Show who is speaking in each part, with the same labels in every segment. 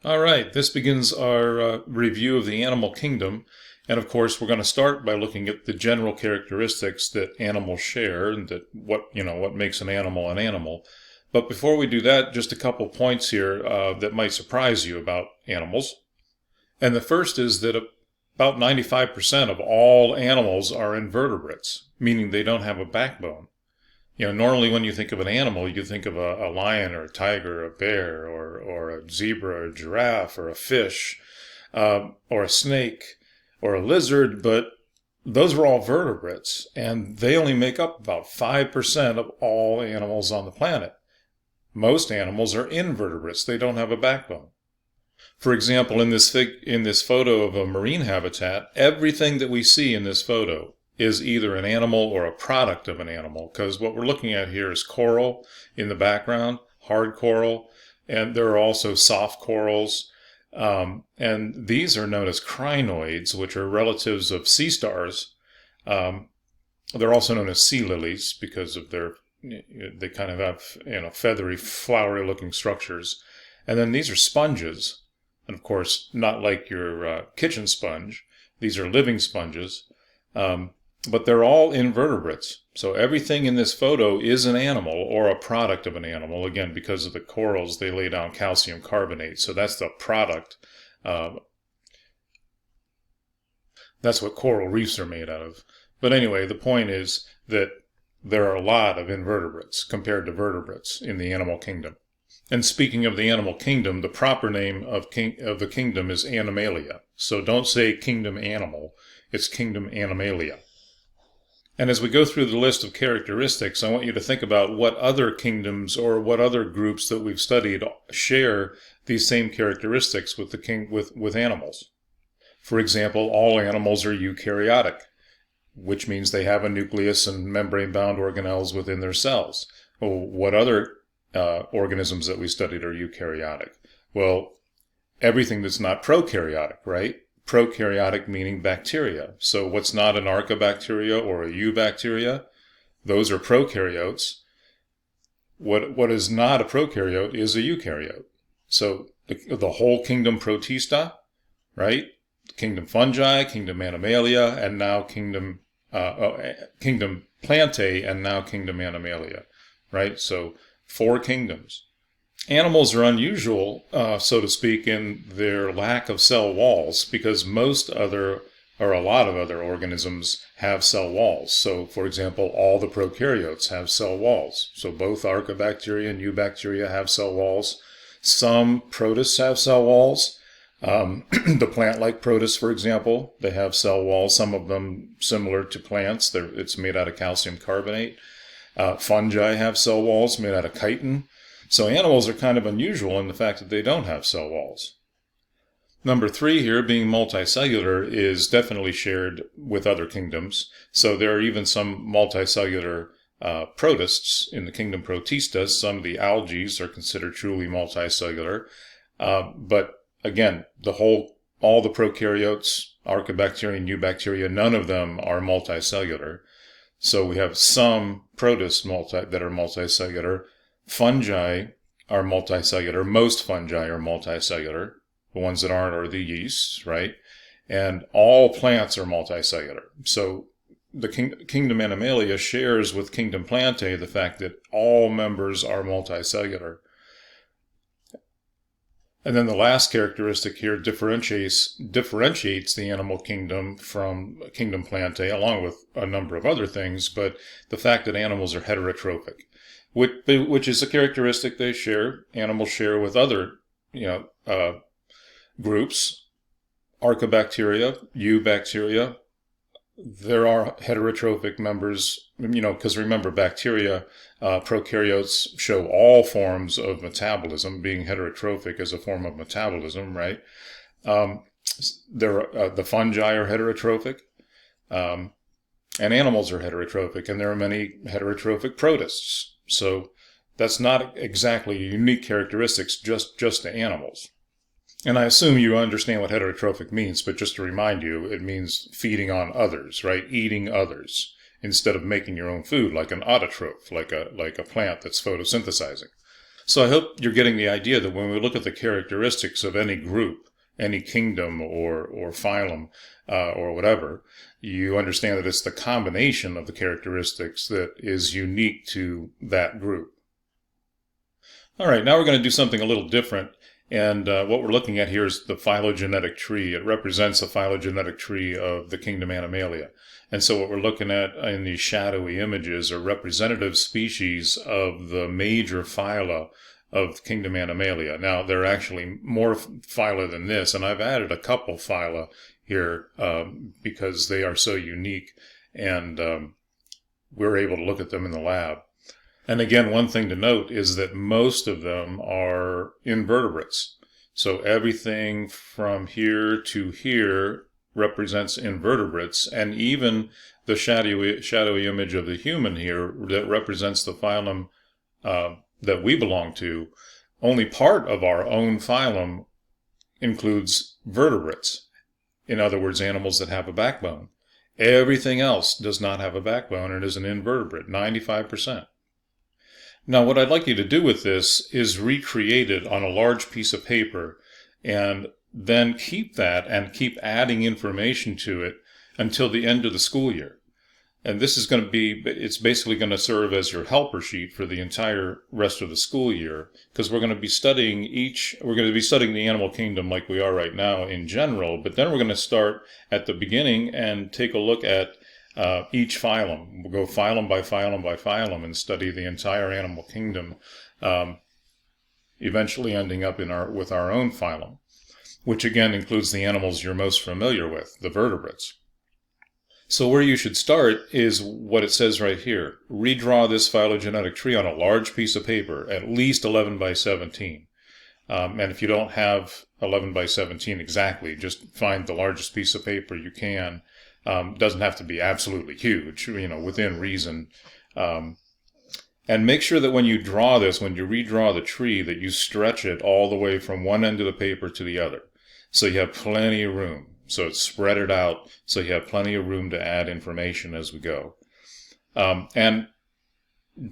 Speaker 1: All right, this begins our review of the animal kingdom. And of course, we're going to start by looking at the general characteristics that animals share and that what makes an animal an animal. But before we do that, just a couple points here that might surprise you about animals. And the first is that about 95% of all animals are invertebrates, meaning they don't have a backbone. Normally when you think of an animal, you think of a lion or a tiger or a bear or a zebra or a giraffe or a fish or a snake or a lizard, but those are all vertebrates, and they only make up about 5% of all animals on the planet. Most animals are invertebrates. They don't have a backbone. For example, in this photo of a marine habitat, everything that we see in this photo is either an animal or a product of an animal, because what we're looking at here is coral in the background, hard coral, and there are also soft corals. And these are known as crinoids, which are relatives of sea stars. They're also known as sea lilies because of they kind of have, feathery, flowery looking structures. And then these are sponges. And of course, not like your kitchen sponge. These are living sponges. But they're all invertebrates. So everything in this photo is an animal or a product of an animal. Again, because of the corals, they lay down calcium carbonate. So that's the product. That's what coral reefs are made out of. But anyway, the point is that there are a lot of invertebrates compared to vertebrates in the animal kingdom. And speaking of the animal kingdom, the proper name of the kingdom is Animalia. So don't say kingdom animal. It's Kingdom Animalia. And as we go through the list of characteristics, I want you to think about what other kingdoms or what other groups that we've studied share these same characteristics with animals. For example, all animals are eukaryotic, which means they have a nucleus and membrane-bound organelles within their cells. Well, what other organisms that we studied are eukaryotic? Well, everything that's not prokaryotic, right? Prokaryotic meaning bacteria. So what's not an archaebacteria or a eubacteria? Those are prokaryotes. What is not a prokaryote is a eukaryote. So the whole kingdom Protista, right? Kingdom Fungi, Kingdom Animalia, and now Kingdom Plantae, and now Kingdom Animalia, right? So 4 kingdoms. Animals are unusual, so to speak, in their lack of cell walls because a lot of other organisms have cell walls. So, for example, all the prokaryotes have cell walls. So both archaebacteria and eubacteria have cell walls. Some protists have cell walls. The plant-like protists, for example, they have cell walls, some of them similar to plants. It's made out of calcium carbonate. Fungi have cell walls made out of chitin. So animals are kind of unusual in the fact that they don't have cell walls. Number 3 here, being multicellular, is definitely shared with other kingdoms. So there are even some multicellular protists in the kingdom Protista. Some of the algae are considered truly multicellular. But again, all the prokaryotes, archaebacteria and eubacteria, none of them are multicellular. So we have some protists that are multicellular. Fungi are multicellular. Most fungi are multicellular. The ones that aren't are the yeasts, right? And all plants are multicellular. So the Kingdom Animalia shares with Kingdom Plantae the fact that all members are multicellular. And then the last characteristic here differentiates the animal kingdom from Kingdom Plantae, along with a number of other things, but the fact that animals are heterotrophic, which is a characteristic animals share with other, groups. Archaebacteria, eubacteria, there are heterotrophic members, because remember, bacteria, prokaryotes show all forms of metabolism. Being heterotrophic is a form of metabolism, right? The fungi are heterotrophic, and animals are heterotrophic, and there are many heterotrophic protists. So that's not exactly unique characteristics just to animals. And I assume you understand what heterotrophic means, but just to remind you, it means feeding on others, right? Eating others instead of making your own food, like an autotroph, like a plant that's photosynthesizing. So I hope you're getting the idea that when we look at the characteristics of any group, any kingdom or phylum or whatever, you understand that it's the combination of the characteristics that is unique to that group. All right, now we're going to do something a little different. And what we're looking at here is the phylogenetic tree. It represents the phylogenetic tree of the Kingdom Animalia. And so what we're looking at in these shadowy images are representative species of the major phyla of Kingdom Animalia. Now, there are actually more phyla than this, and I've added a couple phyla here because they are so unique, and we're able to look at them in the lab. And again, one thing to note is that most of them are invertebrates. So everything from here to here represents invertebrates, and even the shadowy image of the human here that represents the phylum that we belong to, only part of our own phylum includes vertebrates. In other words, animals that have a backbone. Everything else does not have a backbone and is an invertebrate, 95%. Now, what I'd like you to do with this is recreate it on a large piece of paper and then keep that and keep adding information to it until the end of the school year. And this is going to be, it's basically going to serve as your helper sheet for the entire rest of the school year, because we're going to be studying the animal kingdom like we are right now in general, but then we're going to start at the beginning and take a look at each phylum. We'll go phylum by phylum by phylum and study the entire animal kingdom, eventually ending up with our own phylum, which again includes the animals you're most familiar with, the vertebrates. So where you should start is what it says right here. Redraw this phylogenetic tree on a large piece of paper, at least 11 by 17. And if you don't have 11 by 17 exactly, just find the largest piece of paper you can. Doesn't have to be absolutely huge, within reason. And make sure that when you redraw the tree, that you stretch it all the way from one end of the paper to the other. So you have plenty of room. So it's spread it out so you have plenty of room to add information as we go. And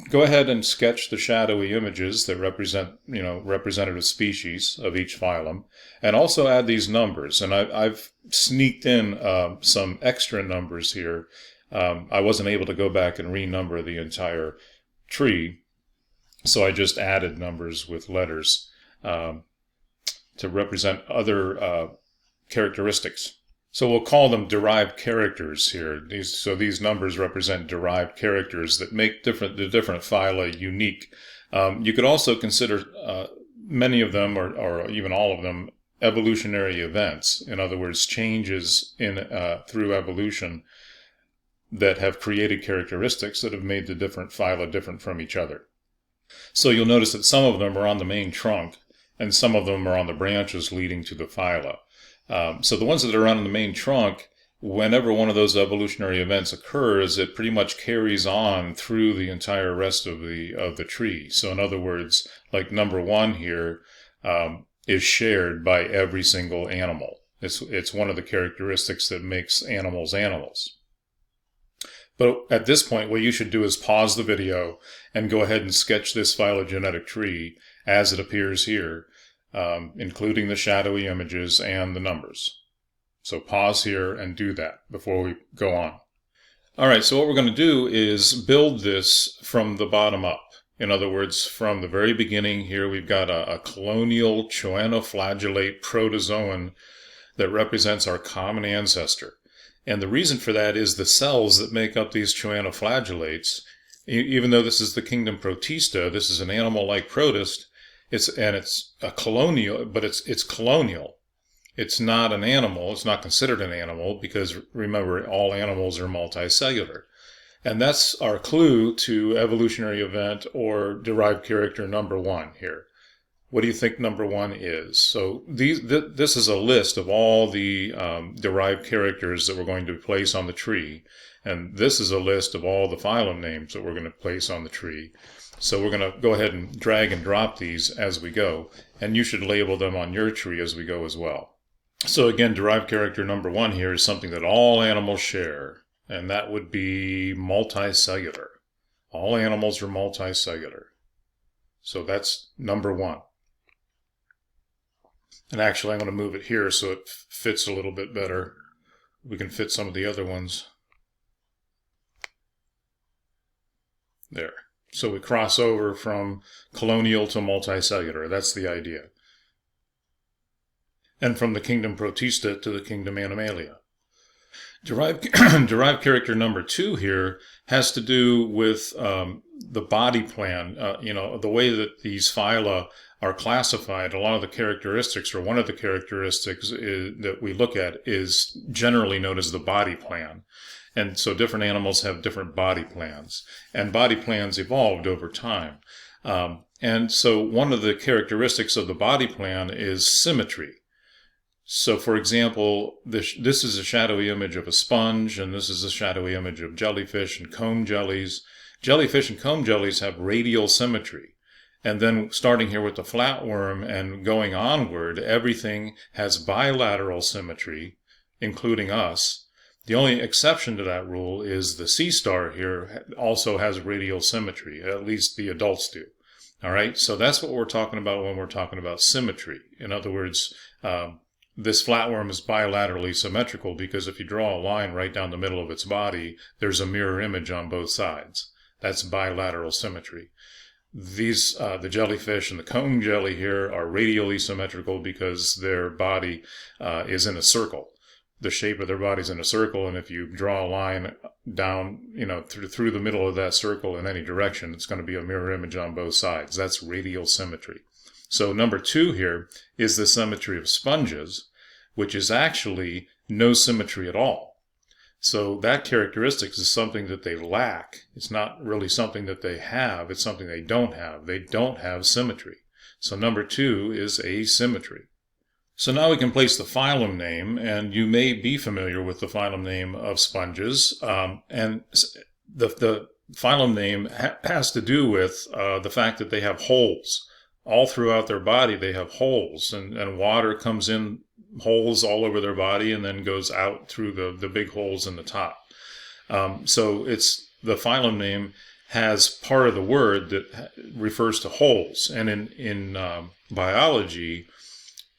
Speaker 1: go ahead and sketch the shadowy images that represent, representative species of each phylum, and also add these numbers. And I've sneaked in some extra numbers here. I wasn't able to go back and renumber the entire tree, so I just added numbers with letters to represent other characteristics. So we'll call them derived characters here. These numbers represent derived characters that make the different phyla unique. You could also consider many of them, or even all of them, evolutionary events. In other words, changes through evolution that have created characteristics that have made the different phyla different from each other. So you'll notice that some of them are on the main trunk, and some of them are on the branches leading to the phyla. So the ones that are on the main trunk, whenever one of those evolutionary events occurs, it pretty much carries on through the entire rest of the tree. So in other words, like number 1 here is shared by every single animal. It's one of the characteristics that makes animals animals. But at this point, what you should do is pause the video and go ahead and sketch this phylogenetic tree as it appears here, including the shadowy images and the numbers. So pause here and do that before we go on. All right, so what we're going to do is build this from the bottom up. In other words, from the very beginning here, we've got a colonial choanoflagellate protozoan that represents our common ancestor. And the reason for that is the cells that make up these choanoflagellates. Even though this is the kingdom Protista, this is an animal-like protist, it's a colonial, but it's colonial. It's not an animal. It's not considered an animal because, remember, all animals are multicellular. And that's our clue to evolutionary event or derived character number 1 here. What do you think number 1 is? So this is a list of all the derived characters that we're going to place on the tree. And this is a list of all the phylum names that we're going to place on the tree. So we're going to go ahead and drag and drop these as we go. And you should label them on your tree as we go as well. So again, derived character number 1 here is something that all animals share. And that would be multicellular. All animals are multicellular. So that's number 1. And actually, I'm going to move it here so it fits a little bit better. We can fit some of the other ones. There. So we cross over from colonial to multicellular. That's the idea. And from the kingdom Protista to the kingdom Animalia. Derived character number 2 here has to do with the body plan. The way that these phyla are classified, a lot of the characteristics, or one of the characteristics that we look at, is generally known as the body plan. And so different animals have different body plans. And body plans evolved over time. And so one of the characteristics of the body plan is symmetry. So, for example, this is a shadowy image of a sponge, and this is a shadowy image of jellyfish and comb jellies. Jellyfish and comb jellies have radial symmetry. And then starting here with the flatworm and going onward, everything has bilateral symmetry, including us. The only exception to that rule is the sea star here also has radial symmetry, at least the adults do. All right, so that's what we're talking about when we're talking about symmetry. In other words, this flatworm is bilaterally symmetrical because if you draw a line right down the middle of its body, there's a mirror image on both sides. That's bilateral symmetry. The jellyfish and the comb jelly here are radially symmetrical because their body is in a circle. The shape of their body is in a circle, and if you draw a line down, through the middle of that circle in any direction, it's going to be a mirror image on both sides. That's radial symmetry. So number 2 here is the symmetry of sponges, which is actually no symmetry at all. So that characteristic is something that they lack. It's not really something that they have. It's something they don't have. They don't have symmetry. So number 2 is asymmetry. So now we can place the phylum name, and you may be familiar with the phylum name of sponges. And the phylum name has to do with the fact that they have holes. All throughout their body, they have holes, and water comes in holes all over their body and then goes out through the big holes in the top. So the phylum name has part of the word that refers to holes. And in biology,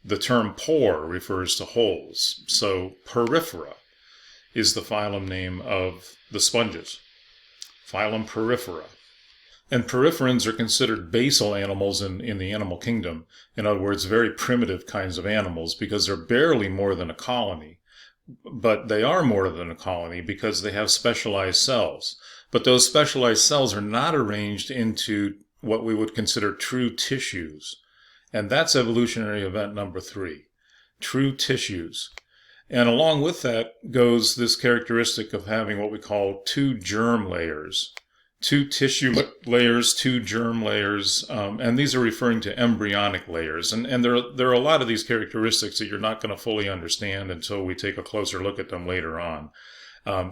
Speaker 1: the term pore refers to holes. So Porifera is the phylum name of the sponges. Phylum Porifera. And poriferans are considered basal animals in the animal kingdom. In other words, very primitive kinds of animals because they're barely more than a colony. But they are more than a colony because they have specialized cells. But those specialized cells are not arranged into what we would consider true tissues. And that's evolutionary event number 3, true tissues. And along with that goes this characteristic of having what we call 2 germ layers. 2 tissue layers, 2 germ layers, and these are referring to embryonic layers. And there are a lot of these characteristics that you're not going to fully understand until we take a closer look at them later on.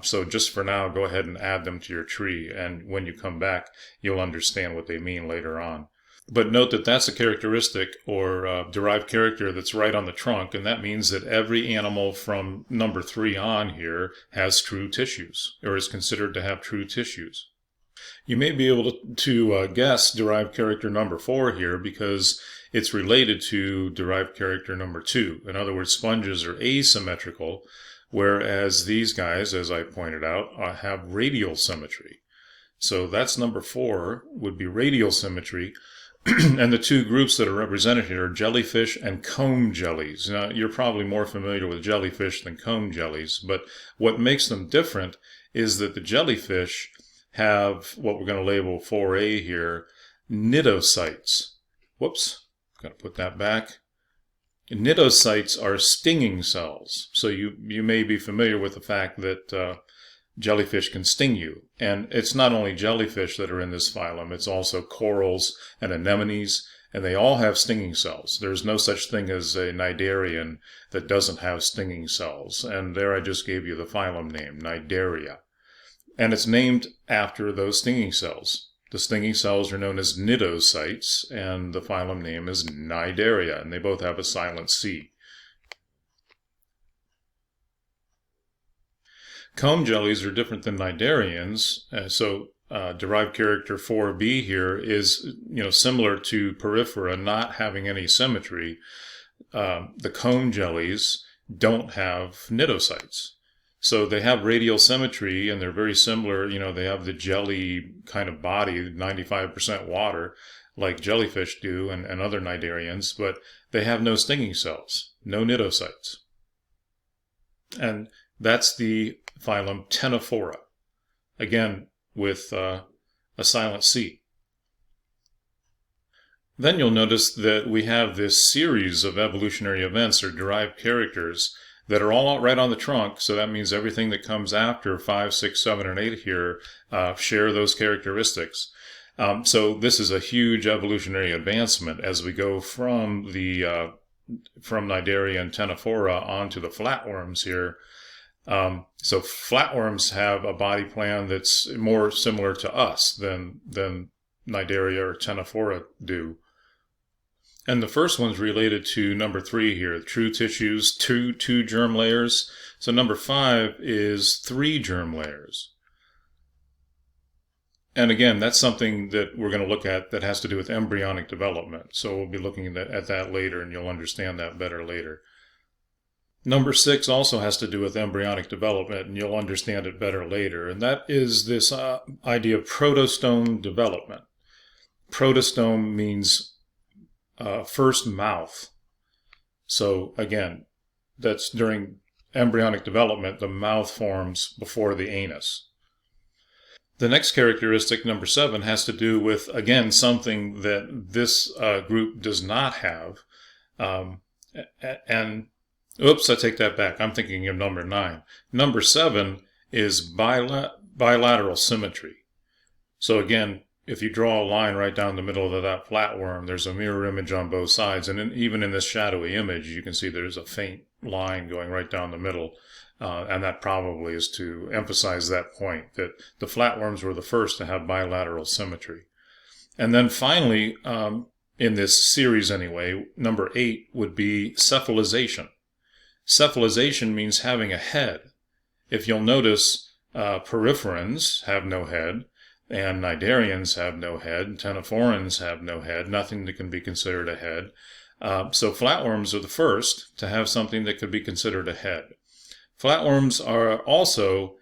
Speaker 1: So just for now, go ahead and add them to your tree, and when you come back, you'll understand what they mean later on. But note that that's a characteristic or derived character that's right on the trunk, and that means that every animal from number 3 on here has true tissues, or is considered to have true tissues. You may be able to guess derived character number 4 here because it's related to derived character number 2. In other words, sponges are asymmetrical, whereas these guys, as I pointed out, have radial symmetry. So that's number 4, would be radial symmetry. And the 2 groups that are represented here are jellyfish and comb jellies. Now, you're probably more familiar with jellyfish than comb jellies, but what makes them different is that the jellyfish have what we're going to label 4A here, cnidocytes. Whoops, got to put that back. Cnidocytes are stinging cells. So you may be familiar with the fact that jellyfish can sting you. And it's not only jellyfish that are in this phylum, it's also corals and anemones, and they all have stinging cells. There's no such thing as a cnidarian that doesn't have stinging cells. And there I just gave you the phylum name, Cnidaria. And it's named after those stinging cells. The stinging cells are known as cnidocytes, and the phylum name is Cnidaria, and they both have a silent C. Comb jellies are different than cnidarians. So derived character 4b here is, similar to Porifera not having any symmetry. The cone jellies don't have cnidocytes. So they have radial symmetry, and they're very similar. They have the jelly kind of body, 95% water, like jellyfish do and other cnidarians, but they have no stinging cells, no cnidocytes. And that's the phylum Ctenophora, again with a silent C. Then you'll notice that we have this series of evolutionary events or derived characters that are all right on the trunk. So that means everything that comes after 5, 6, 7, and 8 here share those characteristics. So this is a huge evolutionary advancement as we go from the from Cnidaria and Ctenophora onto the flatworms here. So flatworms have a body plan that's more similar to us than Cnidaria or Ctenophora do. And the first one's related to number 3 here, true tissues, two germ layers. So number 5 is 3 germ layers. And again, that's something that we're going to look at that has to do with embryonic development. So we'll be looking at that later, and you'll understand that better later. Number 6 also has to do with embryonic development, and you'll understand it better later. And that is this idea of protostome development. Protostome means first mouth. So again, that's during embryonic development, the mouth forms before the anus. The next characteristic, number 7, has to do with, again, something that this group does not have. And, oops, I take that back. I'm thinking of number 9. Number 7 is bilateral symmetry. So again, if you draw a line right down the middle of that flatworm, there's a mirror image on both sides. And even in this shadowy image, you can see there's a faint line going right down the middle. And that probably is to emphasize that point, that the flatworms were the first to have bilateral symmetry. And then finally, in this series anyway, number 8 would be cephalization. Cephalization means having a head. If you'll notice, poriferans have no head, and cnidarians have no head, ctenophorans have no head, nothing that can be considered a head. So flatworms are the first to have something that could be considered a head. Flatworms are also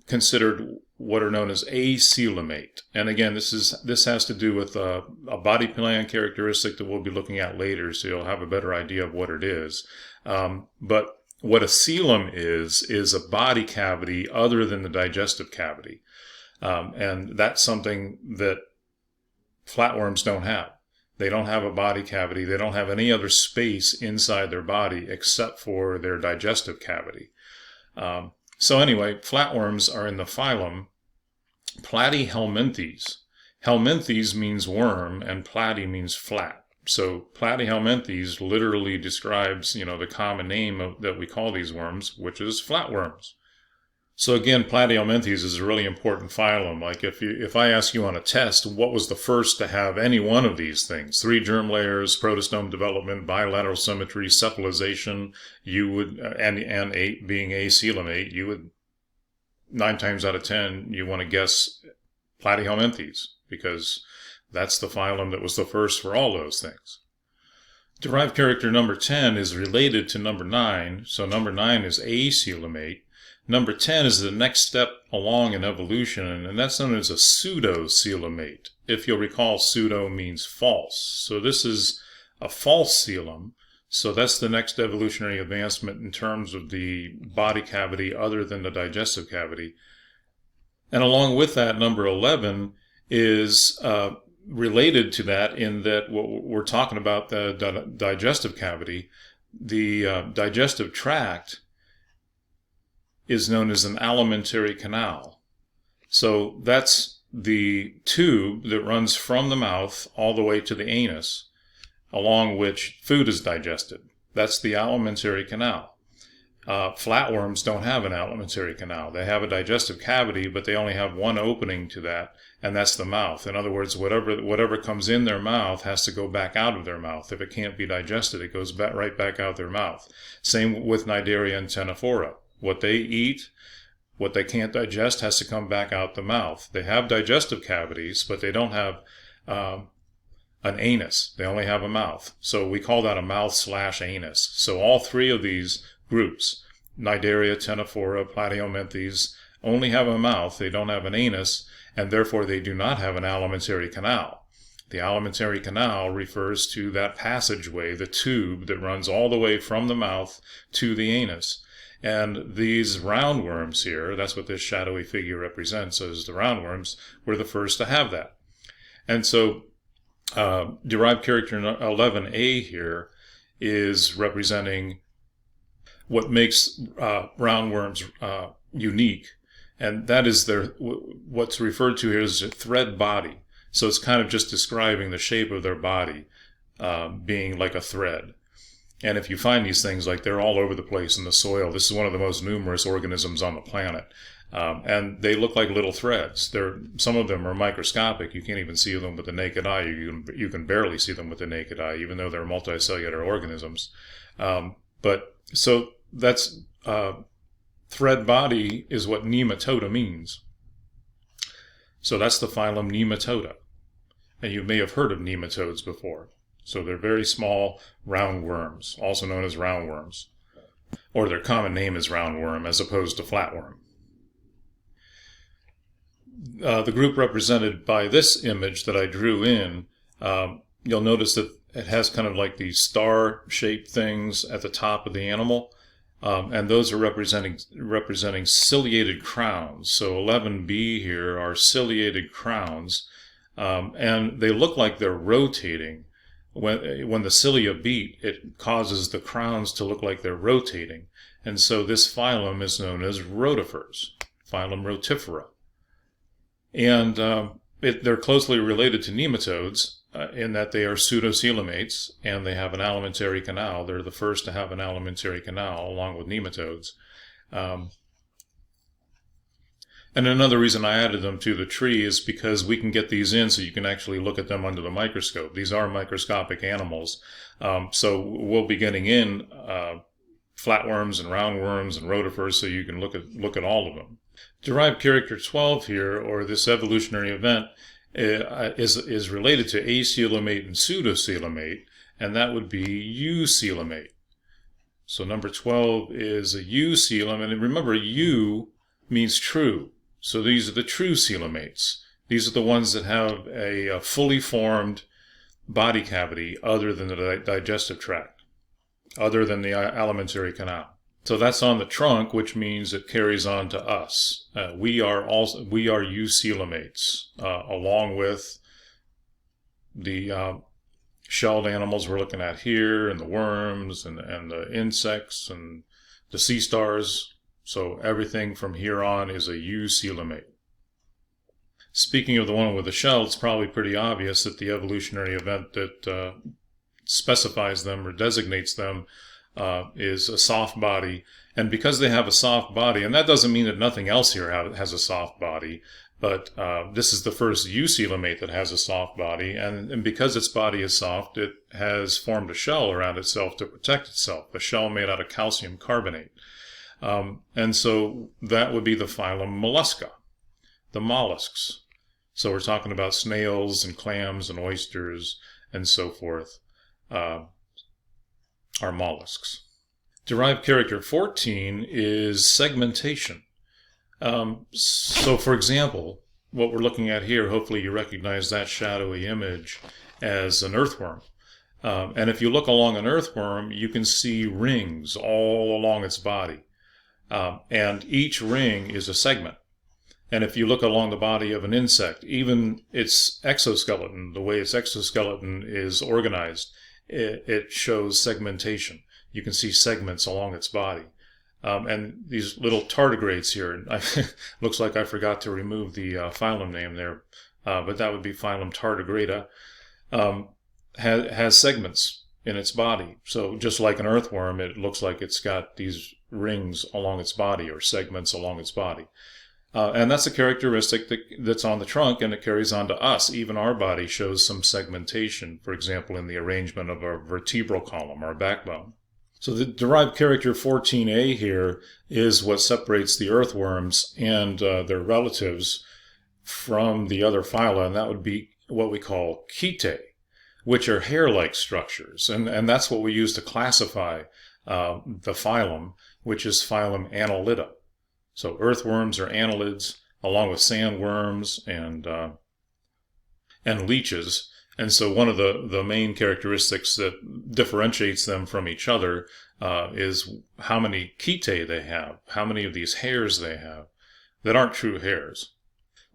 Speaker 1: considered what are known as acoelomate. And again, this has to do with a body plan characteristic that we'll be looking at later, so you'll have a better idea of what it is. But what a coelom is a body cavity other than the digestive cavity. And that's something that flatworms don't have. They don't have a body cavity. They don't have any other space inside their body except for their digestive cavity. So anyway, flatworms are in the phylum Platyhelminthes. Helminthes means worm, and platy means flat. So Platyhelminthes literally describes, the common name that we call these worms, which is flatworms. So again, Platyhelminthes is a really important phylum. Like if I ask you on a test, what was the first to have any one of these things? 3 germ layers, protostome development, bilateral symmetry, cephalization, you would, and 8 being acoelomate, you would, 9 times out of 10, you want to guess Platyhelminthes, because that's the phylum that was the first for all those things. Derived character number 10 is related to number 9, so number 9 is acoelomate. Number 10 is the next step along in evolution, and that's known as a pseudo-coelomate. If you'll recall, pseudo means false. So this is a false coelom. So that's the next evolutionary advancement in terms of the body cavity other than the digestive cavity. And along with that, number 11 is related to that in that what we're talking about, the digestive cavity, the digestive tract is known as an alimentary canal. So that's the tube that runs from the mouth all the way to the anus, along which food is digested. That's the alimentary canal. Flatworms don't have an alimentary canal. They have a digestive cavity, but they only have one opening to that, and that's the mouth. In other words, whatever comes in their mouth has to go back out of their mouth. If it can't be digested, it goes right back out their mouth. Same with Cnidaria and Ctenophora. What they eat What they can't digest has to come back out the mouth. They have digestive cavities, but they don't have an anus. They only have a mouth. So we call that a mouth/anus. So all three of these groups, Cnidaria, Ctenophora, Platyhelminthes, only have a mouth. They don't have an anus, and therefore they do not have an alimentary canal. The alimentary canal refers to that passageway, the tube that runs all the way from the mouth to the anus. And these roundworms here, that's what this shadowy figure represents, as the roundworms, were the first to have that. And so derived character 11a here is representing what makes roundworms unique, and that is what's referred to here as a thread body. So it's kind of just describing the shape of their body being like a thread. And if you find these things, like they're all over the place in the soil, this is one of the most numerous organisms on the planet. And they look like little threads. Some of them are microscopic. You can't even see them with the naked eye. You can barely see them with the naked eye, even though they're multicellular organisms. So that's thread body is what Nematoda means. So that's the phylum Nematoda. And you may have heard of nematodes before. So they're very small roundworms, also known as roundworms. Or their common name is roundworm as opposed to flatworm. The group represented by this image that I drew in, you'll notice that it has kind of like these star-shaped things at the top of the animal. And those are representing ciliated crowns. So 11b here are ciliated crowns. And they look like they're rotating. When the cilia beat, it causes the crowns to look like they're rotating. And so this phylum is known as rotifers, phylum Rotifera. And they're closely related to nematodes in that they are pseudocoelomates, and they have an alimentary canal. They're the first to have an alimentary canal, along with nematodes. And another reason I added them to the tree is because we can get these in so you can actually look at them under the microscope. These are microscopic animals. So we'll be getting in flatworms and roundworms and rotifers so you can look at all of them. Derived character 12 here, or this evolutionary event, is related to acoelomate and pseudocoelomate, and that would be eucoelomate. So number 12 is a eucoelom, and remember, eu means true. So these are the true coelomates. These are the ones that have a fully formed body cavity other than the digestive tract, other than the alimentary canal. So that's on the trunk, which means it carries on to us. We are eucoelomates, along with the shelled animals we're looking at here, and the worms, and the insects, and the sea stars. So everything from here on is a eucoelomate. Speaking of the one with the shell, it's probably pretty obvious that the evolutionary event that specifies them or designates them is a soft body. And because they have a soft body, and that doesn't mean that nothing else here has a soft body, but this is the first eucoelomate that has a soft body, and because its body is soft, it has formed a shell around itself to protect itself, a shell made out of calcium carbonate. And so that would be the phylum Mollusca, the mollusks. So we're talking about snails and clams and oysters and so forth, are mollusks. Derived character 14 is segmentation. So for example, what we're looking at here, hopefully you recognize that shadowy image as an earthworm. And if you look along an earthworm, you can see rings all along its body. And each ring is a segment. And if you look along the body of an insect, even its exoskeleton, the way its exoskeleton is organized, it shows segmentation. You can see segments along its body. And these little tardigrades here, looks like I forgot to remove the phylum name there, but that would be phylum Tardigrada, has segments in its body. So just like an earthworm, it looks like it's got these rings along its body, or segments along its body. And that's a characteristic that's on the trunk, and it carries on to us. Even our body shows some segmentation, for example, in the arrangement of our vertebral column, our backbone. So the derived character 14a here is what separates the earthworms and their relatives from the other phyla, and that would be what we call chaetae, which are hair-like structures. And that's what we use to classify the phylum, which is phylum Annelida. So earthworms are annelids, along with sandworms and leeches. And so one of the main characteristics that differentiates them from each other is how many chaetae they have, how many of these hairs they have that aren't true hairs.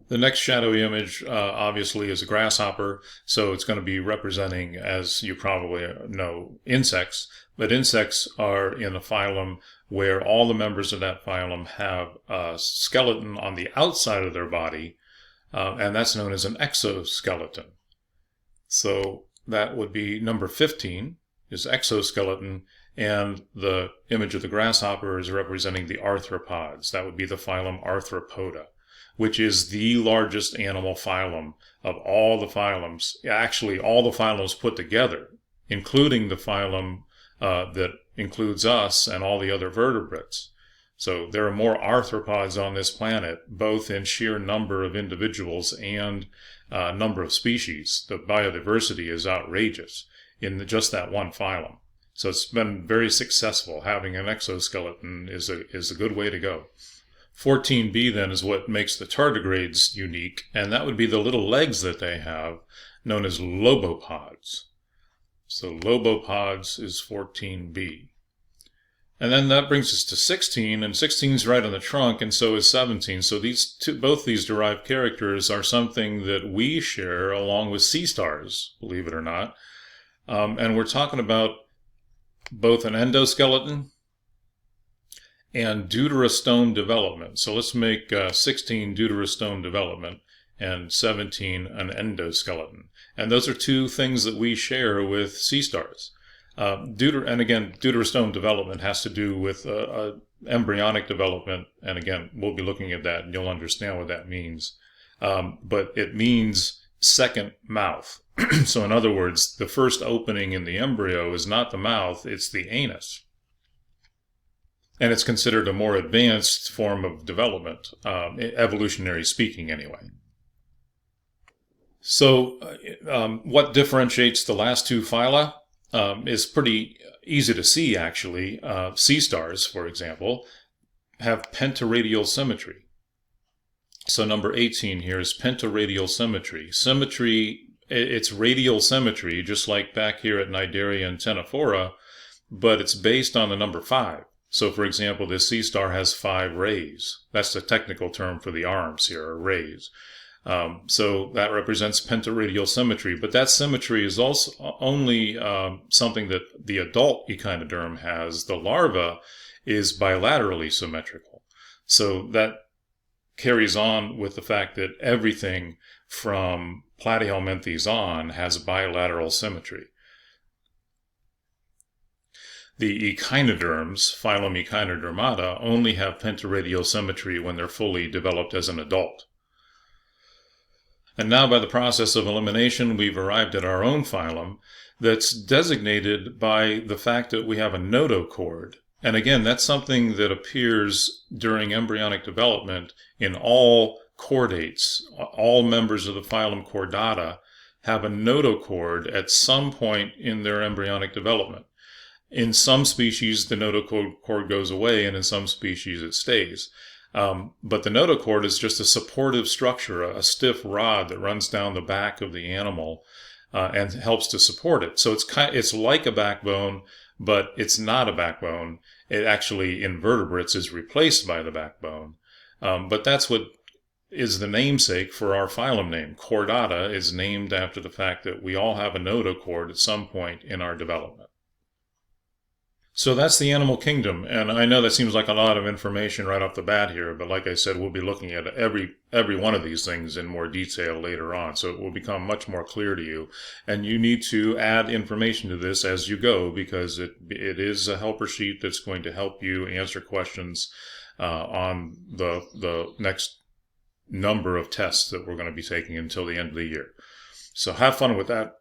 Speaker 1: The next shadowy image, obviously, is a grasshopper, so it's going to be representing, as you probably know, insects. But insects are in a phylum where all the members of that phylum have a skeleton on the outside of their body, and that's known as an exoskeleton. So that would be number 15, is exoskeleton, and the image of the grasshopper is representing the arthropods. That would be the phylum Arthropoda, which is the largest animal phylum of all the phylums, actually all the phylums put together, including the phylum that includes us and all the other vertebrates. So there are more arthropods on this planet, both in sheer number of individuals and number of species. The biodiversity is outrageous in just that one phylum. So it's been very successful. Having an exoskeleton is a good way to go. 14b then is what makes the tardigrades unique, and that would be the little legs that they have, known as lobopods. So lobopods is 14b. And then that brings us to 16, and 16 is right on the trunk, and so is 17. So both these derived characters are something that we share along with sea stars, believe it or not. And we're talking about both an endoskeleton and deuterostome development. So let's make 16 deuterostome development and 17 an endoskeleton. And those are two things that we share with sea stars. And again, deuterostome development has to do with embryonic development. And again, we'll be looking at that and you'll understand what that means. But it means second mouth. So in other words, the first opening in the embryo is not the mouth, it's the anus. And it's considered a more advanced form of development, evolutionary speaking anyway. So what differentiates the last two phyla is pretty easy to see, actually. Sea stars, for example, have pentaradial symmetry. So number 18 here is pentaradial symmetry. Symmetry, it's radial symmetry, just like back here at Cnidaria and Ctenophora, but it's based on the number 5. So, for example, this sea star has 5 rays. That's the technical term for the arms here, or rays. So that represents pentaradial symmetry, but that symmetry is also only something that the adult echinoderm has. The larva is bilaterally symmetrical. So that carries on with the fact that everything from Platyhelminthes on has bilateral symmetry. The echinoderms, phylum Echinodermata, only have pentaradial symmetry when they're fully developed as an adult. And now, by the process of elimination, we've arrived at our own phylum that's designated by the fact that we have a notochord. And again, that's something that appears during embryonic development in all chordates. All members of the phylum Chordata have a notochord at some point in their embryonic development. In some species, the notochord goes away, and in some species, it stays. But the notochord is just a supportive structure, a stiff rod that runs down the back of the animal and helps to support it. So it's like a backbone, but it's not a backbone. It actually, in vertebrates, is replaced by the backbone. But that's what is the namesake for our phylum name. Chordata is named after the fact that we all have a notochord at some point in our development. So that's the animal kingdom, and I know that seems like a lot of information right off the bat here, but like I said, we'll be looking at every one of these things in more detail later on, so it will become much more clear to you. And you need to add information to this as you go, because it is a helper sheet that's going to help you answer questions on the next number of tests that we're going to be taking until the end of the year. So have fun with that.